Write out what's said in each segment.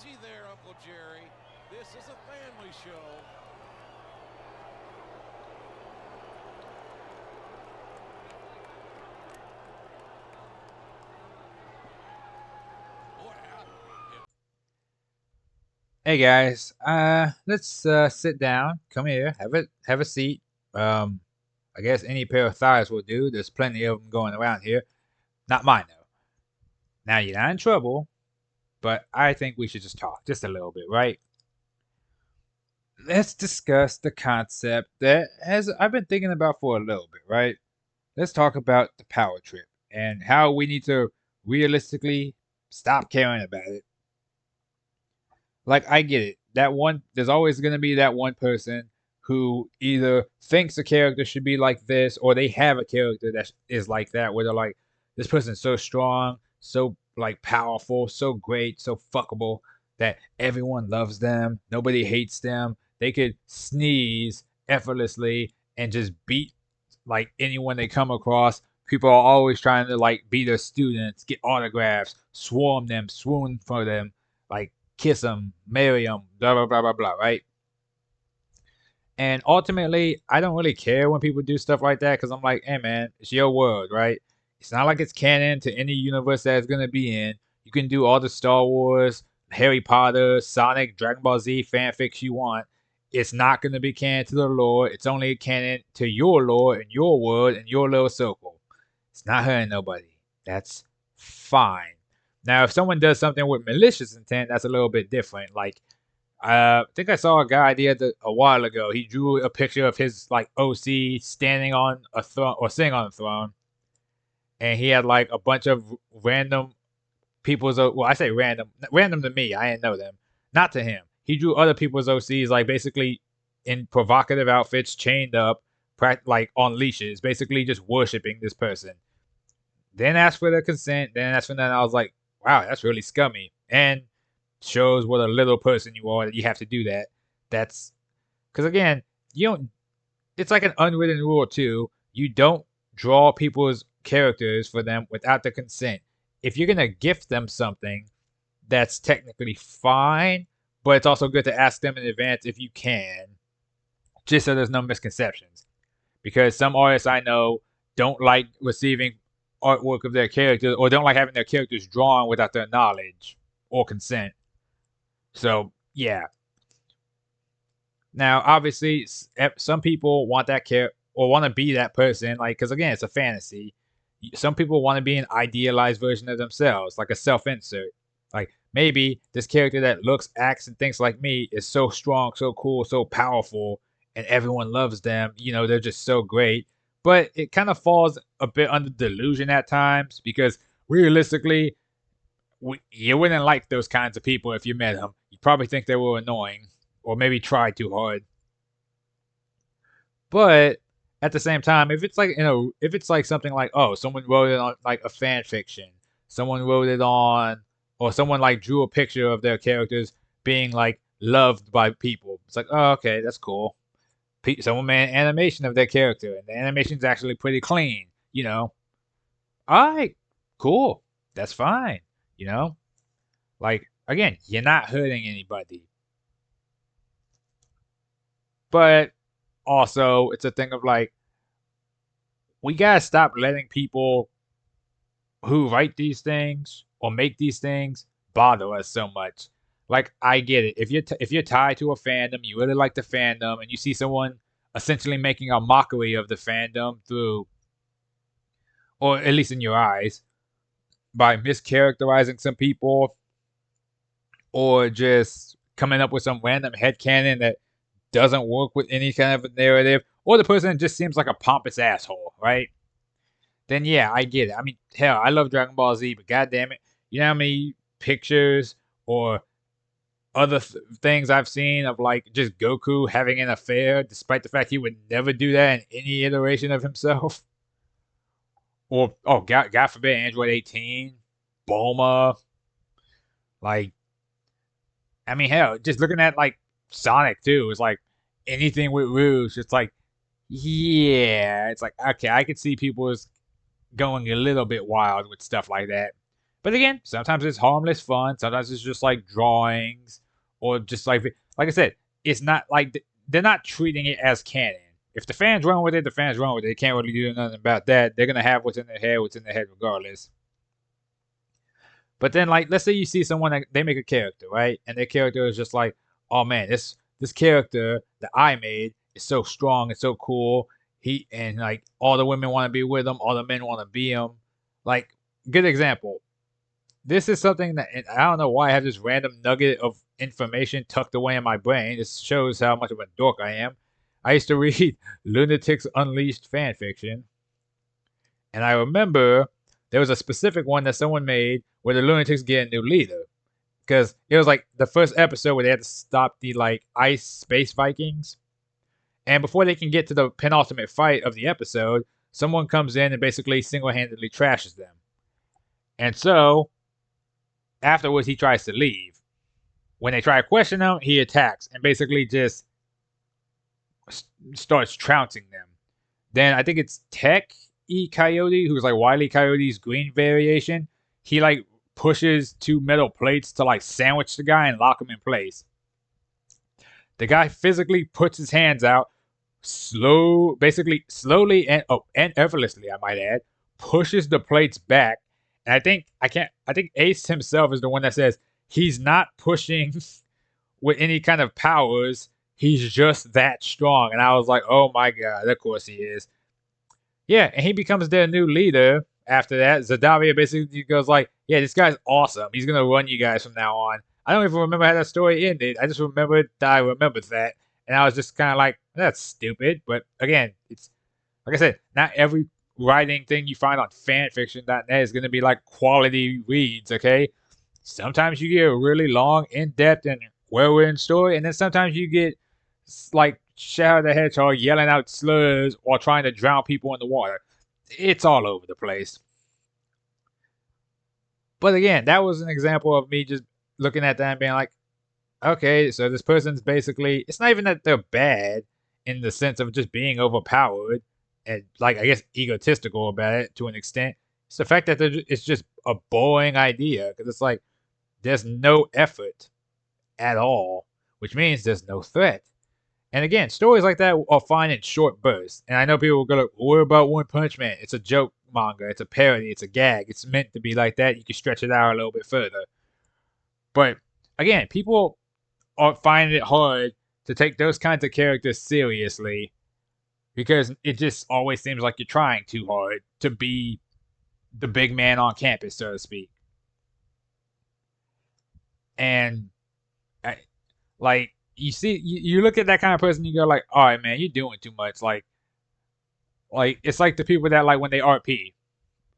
Easy there, Uncle Jerry. This is a family show. Hey guys, let's sit down. Come here, have a seat. I guess any pair of thighs will do. There's plenty of them going around here. Not mine though. Now you're not in trouble, but I think we should just talk just a little bit, right? Let's discuss the concept that has I've been thinking about for a little bit, right? Let's talk about the power trip and how we need to realistically stop caring about it. Like I get it. That one there's always gonna be that one person who either thinks a character should be like this or they have a character that is like that where they're like, this person's so strong, so like powerful, so great, so fuckable that everyone loves them, nobody hates them. They could sneeze effortlessly and just beat like anyone they come across. People are always trying to like be their students, get autographs, swarm them, swoon for them, like kiss them, marry them, blah blah blah blah blah, right? And ultimately, I don't really care when people do stuff like that because I'm like, hey man, it's your world, right? It's not like it's canon to any universe that it's gonna be in. You can do all the Star Wars, Harry Potter, Sonic, Dragon Ball Z fanfics you want. It's not gonna be canon to the lore. It's only canon to your lore and your world and your little circle. It's not hurting nobody. That's fine. Now, if someone does something with malicious intent, that's a little bit different. Like I think I saw a guy a while ago. He drew a picture of his like OC standing on a throne or sitting on a throne, and he had like a bunch of random people's. Well, I say random, random to me. I didn't know them. Not to him. He drew other people's OCs like basically in provocative outfits, chained up, like on leashes, basically just worshiping this person. Then asked for their consent. Then asked for that. I was like, wow, that's really scummy. And shows what a little person you are that you have to do that. That's because again, you don't. It's like an unwritten rule too. You don't draw people's characters for them without their consent. If you're gonna gift them something, that's technically fine, but it's also good to ask them in advance if you can, just so there's no misconceptions. Because some artists I know don't like receiving artwork of their characters or don't like having their characters drawn without their knowledge or consent. So yeah. Now, obviously, some people want that or want to be that person, like because again, it's a fantasy. Some people want to be an idealized version of themselves, like a self-insert. Like maybe this character that looks, acts, and thinks like me is so strong, so cool, so powerful, and everyone loves them. You know, they're just so great. But it kind of falls a bit under delusion at times because realistically, you wouldn't like those kinds of people if you met them. You'd probably think they were annoying or maybe try too hard. But at the same time, if it's like something like someone wrote it on like a fan fiction, someone wrote it on, or someone like drew a picture of their characters being like loved by people. It's like, oh, okay, that's cool. Someone made an animation of their character, and the animation's actually pretty clean. All right, cool, that's fine. You know, like again, you're not hurting anybody, but also it's a thing of like we gotta stop letting people who write these things or make these things bother us so much. Like I get it. If you're tied to a fandom, you really like the fandom, and you see someone essentially making a mockery of the fandom through, or at least in your eyes, by mischaracterizing some people or just coming up with some random headcanon that doesn't work with any kind of a narrative, or the person just seems like a pompous asshole, right? Then yeah, I get it. I mean, hell, I love Dragon Ball Z, but goddamn it, you know how many pictures or other things I've seen of like just Goku having an affair, despite the fact he would never do that in any iteration of himself. Or God forbid, Android 18, Bulma. Like, I mean, hell, just looking at like Sonic too, it's like anything with Rouge. It's like, yeah, it's like okay, I could see people as going a little bit wild with stuff like that. But again, sometimes it's harmless fun. Sometimes it's just like drawings or just like I said, it's not like they're not treating it as canon. If the fans run with it, the fans run with it. They can't really do nothing about that. They're gonna have what's in their head regardless. But then, like, let's say you see someone that they make a character, right? And their character is just like, oh man, this character that I made is so strong and so cool. He and like all the women want to be with him, all the men want to be him. Like, good example. This is something that I don't know why I have this random nugget of information tucked away in my brain. This shows how much of a dork I am. I used to read Lunatics Unleashed fan fiction, and I remember there was a specific one that someone made where the Lunatics get a new leader. Because it was like the first episode where they had to stop the like ice space Vikings. And before they can get to the penultimate fight of the episode, someone comes in and basically single-handedly trashes them. And so, afterwards, he tries to leave. When they try to question him, he attacks and basically just starts trouncing them. Then I think it's Tech E Coyote, who's like Wile E. Coyote's green variation. He like pushes two metal plates to like sandwich the guy and lock him in place. The guy physically puts his hands out, basically slowly and effortlessly, I might add, pushes the plates back. And I think Ace himself is the one that says he's not pushing with any kind of powers. He's just that strong. And I was like, oh my god, of course he is. Yeah, and he becomes their new leader after that. Zadavia basically goes like, yeah, this guy's awesome. He's going to run you guys from now on. I don't even remember how that story ended. I just remembered that I remembered that. And I was just kind of like, that's stupid. But again, it's like I said, not every writing thing you find on fanfiction.net is going to be like quality reads, okay? Sometimes you get a really long, in-depth, and well-written story. And then sometimes you get like Shadow the Hedgehog yelling out slurs while trying to drown people in the water. It's all over the place. But again, that was an example of me just looking at that and being like, okay, so this person's basically, it's not even that they're bad in the sense of just being overpowered and, like, I guess egotistical about it to an extent. It's the fact that it's just a boring idea because it's like there's no effort at all, which means there's no threat. And again, stories like that are fine in short bursts. And I know people will go, what about One Punch Man? It's a joke manga. It's a parody. It's a gag. It's meant to be like that. You can stretch it out a little bit further. But again, people are finding it hard to take those kinds of characters seriously because it just always seems like you're trying too hard to be the big man on campus, so to speak. And like, you see, you look at that kind of person, you go like, all right, man, you're doing too much. Like it's like the people that like when they RP.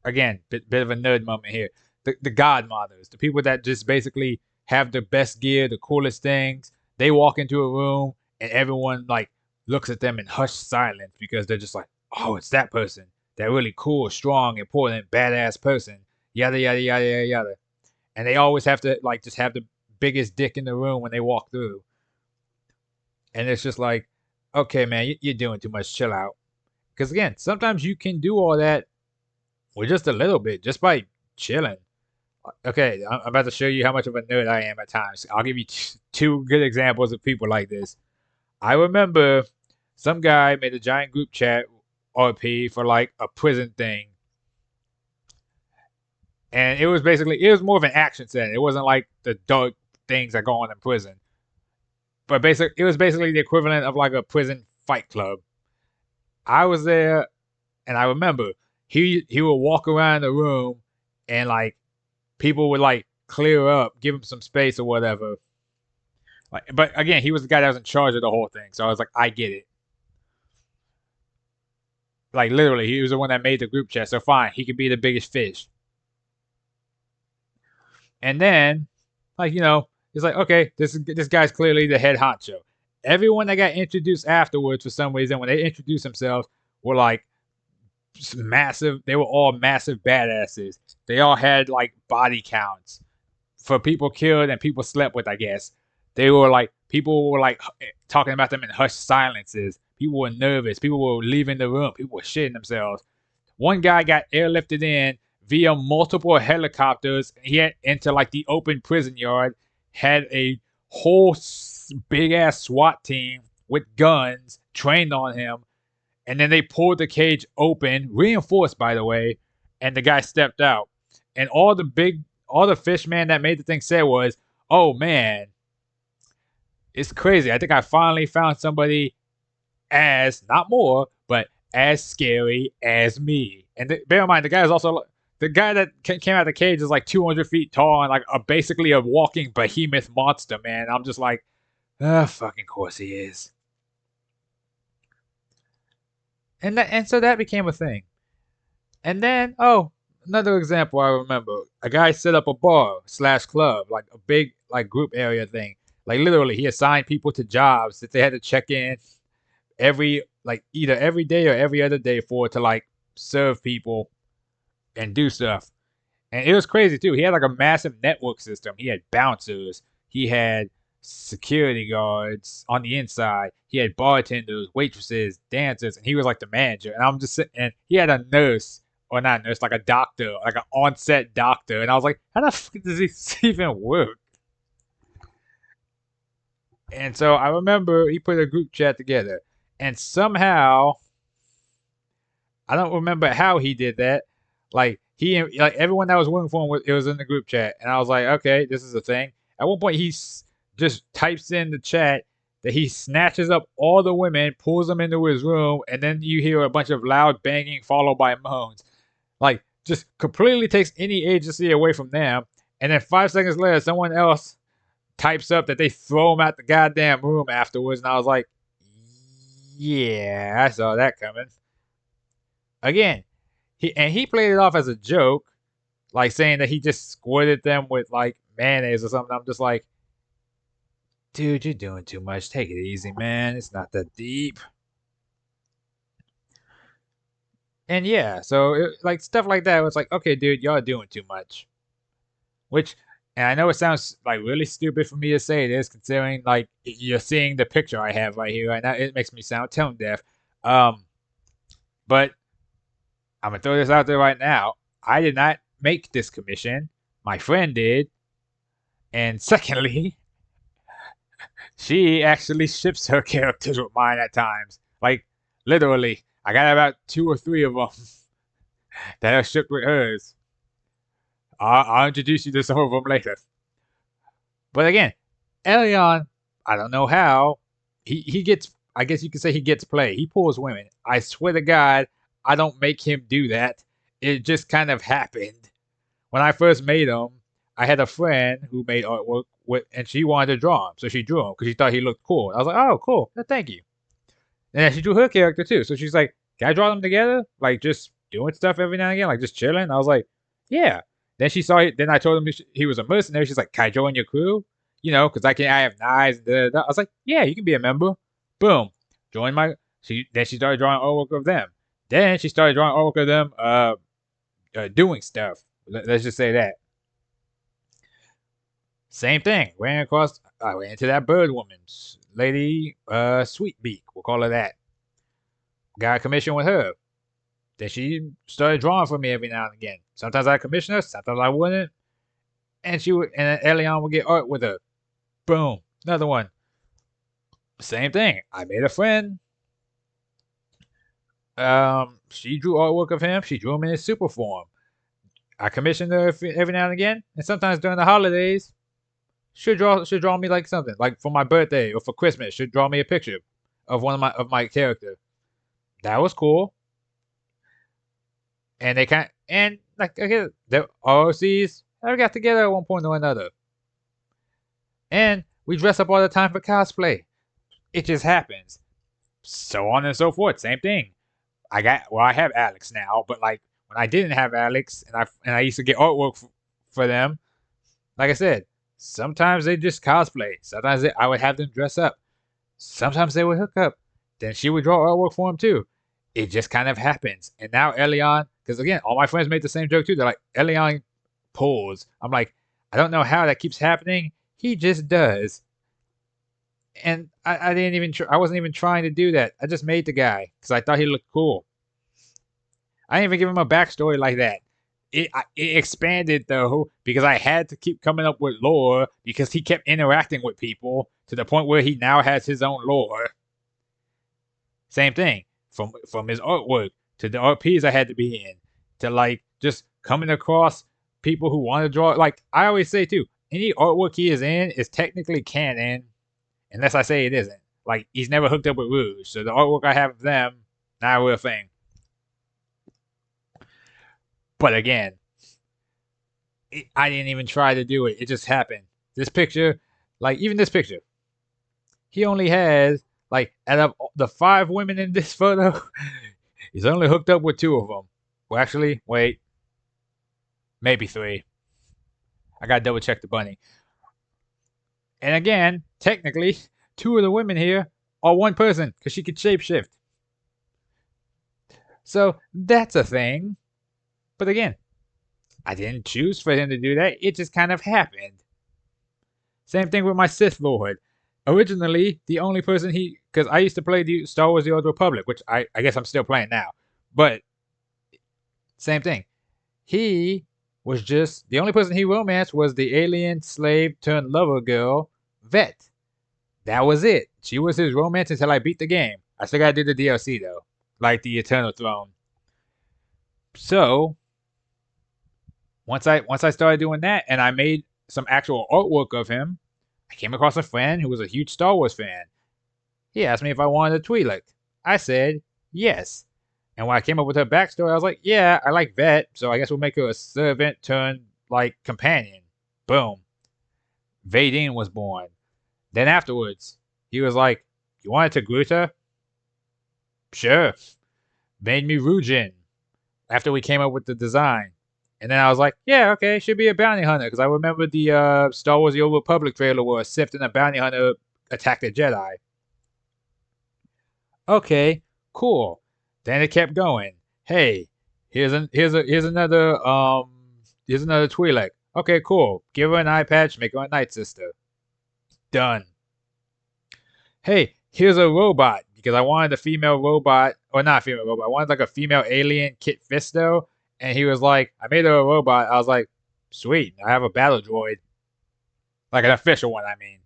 Again, bit of a nerd moment here. The godmothers, the people that just basically have the best gear, the coolest things. They walk into a room and everyone like looks at them in hushed silence because they're just like, oh, it's that person, that really cool, strong, important, badass person. Yada yada yada yada yada. And they always have to like just have the biggest dick in the room when they walk through. And it's just like, okay, man, you're doing too much. Chill out. Because again, sometimes you can do all that with just a little bit, just by chilling. Okay, I'm about to show you how much of a nerd I am at times. I'll give you two good examples of people like this. I remember some guy made a giant group chat RP for like a prison thing. And it was more of an action setting. It wasn't like the dark things that go on in prison. But it was basically the equivalent of like a prison fight club. I was there, and I remember he would walk around the room, and like people would like clear up, give him some space or whatever. Like, but again, he was the guy that was in charge of the whole thing, so I was like, I get it. Like literally, he was the one that made the group chat, so fine, he could be the biggest fish. And then, like it's like, okay, this guy's clearly the head honcho. Everyone that got introduced afterwards, for some reason, when they introduced themselves, were like massive. They were all massive badasses. They all had like body counts for people killed and people slept with, I guess. People were like talking about them in hushed silences. People were nervous. People were leaving the room. People were shitting themselves. One guy got airlifted in via multiple helicopters. He had into like the open prison yard, had a whole big ass SWAT team with guns trained on him, and then they pulled the cage open, reinforced by the way, and the guy stepped out. And all the fish man that made the thing said was, "Oh man, it's crazy. I think I finally found somebody as not more, but as scary as me." And bear in mind, the guy is also the guy that came out of the cage is like 200 feet tall and like basically a walking behemoth monster, man. I'm just like, fucking course he is. And so that became a thing. And then, another example I remember, a guy set up a bar slash club, like a big like group area thing. Like literally, he assigned people to jobs that they had to check in either every day or every other day to like serve people and do stuff. And it was crazy too. He had like a massive network system. He had bouncers. He had security guards on the inside. He had bartenders, waitresses, dancers, and he was like the manager. And I'm just sitting, and he had a nurse, or not a nurse, like a doctor, like an on-set doctor. And I was like, how the fuck does this even work? And so I remember he put a group chat together, and somehow I don't remember how he did that. Like like everyone that was working for him, it was in the group chat, and I was like, okay, this is a thing. At one point, he just types in the chat that he snatches up all the women, pulls them into his room, and then you hear a bunch of loud banging followed by moans. Like, just completely takes any agency away from them. And then 5 seconds later, someone else types up that they throw him out the goddamn room afterwards, and I was like, yeah, I saw that coming. Again, he played it off as a joke, like saying that he just squirted them with like mayonnaise or something. I'm just like, dude, you're doing too much. Take it easy, man. It's not that deep. And yeah, so like stuff like that was like, okay, dude, y'all doing too much. Which, and I know it sounds like really stupid for me to say this, considering like you're seeing the picture I have right here right now. It makes me sound tone deaf. But I'm gonna throw this out there right now. I did not make this commission. My friend did. And secondly, she actually ships her characters with mine at times. Like, literally. I got about 2 or 3 of them that are shipped with hers. I'll introduce you to some of them later. But again, Elyon, I don't know how. He gets, I guess you could say he gets play. He pulls women. I swear to God, I don't make him do that. It just kind of happened. When I first made him, I had a friend who made artwork and she wanted to draw him. So she drew him because she thought he looked cool. I was like, oh, cool. No, thank you. And then she drew her character too. So she's like, can I draw them together? Like just doing stuff every now and again, like just chilling. I was like, yeah. Then she saw it. Then I told him he was a mercenary. She's like, can I join your crew? You know, because I have knives. I was like, yeah, you can be a member. Boom. Join my. Then she started drawing artwork of them. Then she started drawing artwork of them doing stuff. Let's just say that. Same thing. I ran into that bird woman, Lady Sweetbeak. We'll call her that. Got a commission with her. Then she started drawing for me every now and again. Sometimes I commission her, sometimes I wouldn't. And Elyon would get art with her. Boom. Another one. Same thing. I made a friend. She drew artwork of him. She drew him in his super form. I commissioned her every now and again. And sometimes during the holidays, she'll draw me like something. Like for my birthday or for Christmas, she'll draw me a picture of my character. That was cool. And they the ROCs never got together at one point or another. And we dress up all the time for cosplay. It just happens. So on and so forth. Same thing. I have Alex now, but like when I didn't have Alex and I used to get artwork for them, like I said, sometimes they just cosplay. Sometimes I would have them dress up. Sometimes they would hook up. Then she would draw artwork for him too. It just kind of happens. And now Elyon, because again, all my friends made the same joke too. They're like, Elyon pulls. I'm like, I don't know how that keeps happening. He just does. And I didn't even I wasn't even trying to do that. I just made the guy because I thought he looked cool. I didn't even give him a backstory like that. it expanded though because I had to keep coming up with lore because he kept interacting with people to the point where he now has his own lore. Same thing from his artwork to the RPs I had to be in to like just coming across people who want to draw. Like I always say too, any artwork he is in is technically canon unless I say it isn't. Like he's never hooked up with Rouge, so the artwork I have of them not a real thing. But again, I didn't even try to do it. It just happened. This picture, like even this picture, he only has like out of the 5 women in this photo, he's only hooked up with 2 of them. Well, actually, wait, maybe 3. I gotta double check the bunny. And again, technically, 2 of the women here are one person because she could shapeshift. So that's a thing. But again, I didn't choose for him to do that. It just kind of happened. Same thing with my Sith Lord. Originally, the only person because I used to play the Star Wars: The Old Republic, which I guess I'm still playing now. But same thing. He was just the only person he romanced was the alien slave turned lover girl, Vet. That was it. She was his romance until I beat the game. I still gotta do the DLC though, like the Eternal Throne. So once I started doing that and I made some actual artwork of him, I came across a friend who was a huge Star Wars fan. He asked me if I wanted a Twi'lek. I said yes. And when I came up with her backstory, I was like, yeah, I like Vet, so I guess we'll make her a servant turned like companion. Boom. Vadine was born. Then afterwards, he was like, you want it to Gruta? Sure. Made me Rujin after we came up with the design. And then I was like, yeah, okay, should be a bounty hunter. Because I remember the Star Wars The Old Republic trailer where a Sith and a bounty hunter attacked a Jedi. Okay, cool. Then it kept going. Hey, here's another Twi'lek. Okay, cool. Give her an eye patch, make her a Night Sister. Done. Hey, here's a robot because I wanted a female robot, or not a female robot. I wanted like a female alien, Kit Fisto, and he was like, I made her a robot. I was like, sweet, I have a battle droid, like an official one. I mean,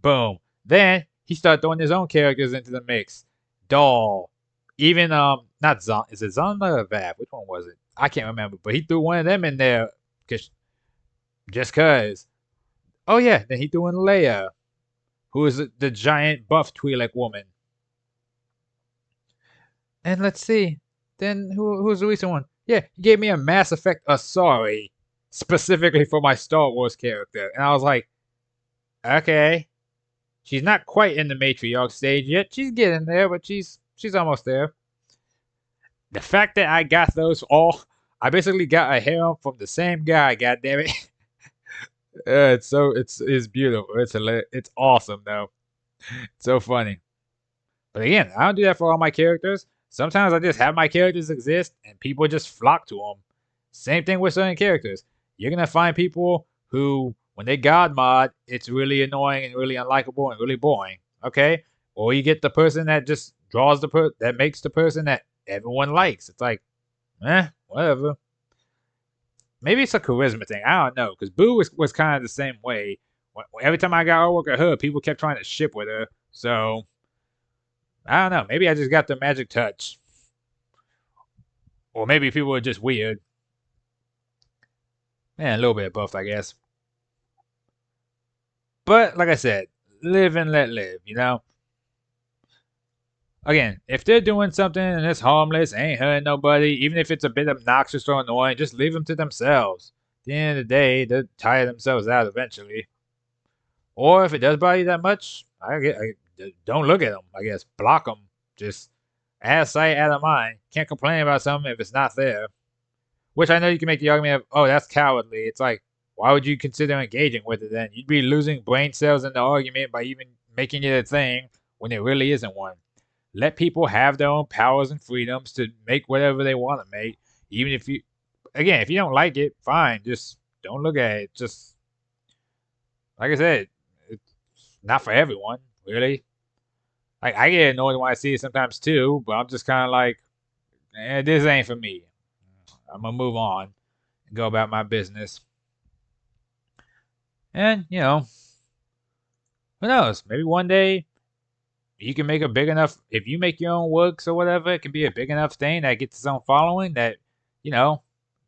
boom. Then he started throwing his own characters into the mix. Doll, even not Zon. Is it Zonda or Vav? Which one was it? I can't remember. But he threw one of them in there, just cause. Oh yeah, then he threw in Leia, who is the giant buff Twi'lek woman. And let's see. Then who's the recent one? Yeah, he gave me a Mass Effect Asari specifically for my Star Wars character, and I was like, okay. She's not quite in the matriarch stage yet. She's getting there, but she's almost there. The fact that I got those all, I basically got a harem from the same guy. God damn it! It's beautiful. It's awesome though. It's so funny. But again, I don't do that for all my characters. Sometimes I just have my characters exist and people just flock to them. Same thing with certain characters. You're gonna find people who, when they god mod, it's really annoying and really unlikable and really boring. Okay, or you get the person that just draws that makes the person that everyone likes. It's like, whatever. Maybe it's a charisma thing. I don't know, because Boo was kind of the same way. Every time I got artwork of her, people kept trying to ship with her. So I don't know. Maybe I just got the magic touch, or maybe people were just weird. A little bit of both, I guess. But like I said, live and let live. Again, if they're doing something and it's harmless, ain't hurting nobody, even if it's a bit obnoxious or annoying, just leave them to themselves. At the end of the day, they'll tire themselves out eventually. Or if it does bother you that much, don't look at them. I guess block them. Just out of sight, out of mind. Can't complain about something if it's not there. Which I know you can make the argument of, oh, that's cowardly. It's like, why would you consider engaging with it then? You'd be losing brain cells in the argument by even making it a thing when it really isn't one. Let people have their own powers and freedoms to make whatever they want to make. Even if you don't like it, fine. Just don't look at it. Just, like I said, it's not for everyone, really. Like, I get annoyed when I see it sometimes too, but I'm just kind of like, this ain't for me. I'm gonna move on and go about my business. And who knows? Maybe one day you can make a big enough. If you make your own works or whatever, it can be a big enough thing that gets its own following that you know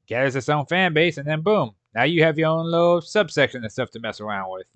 gathers its own fan base, and then boom, now you have your own little subsection of stuff to mess around with.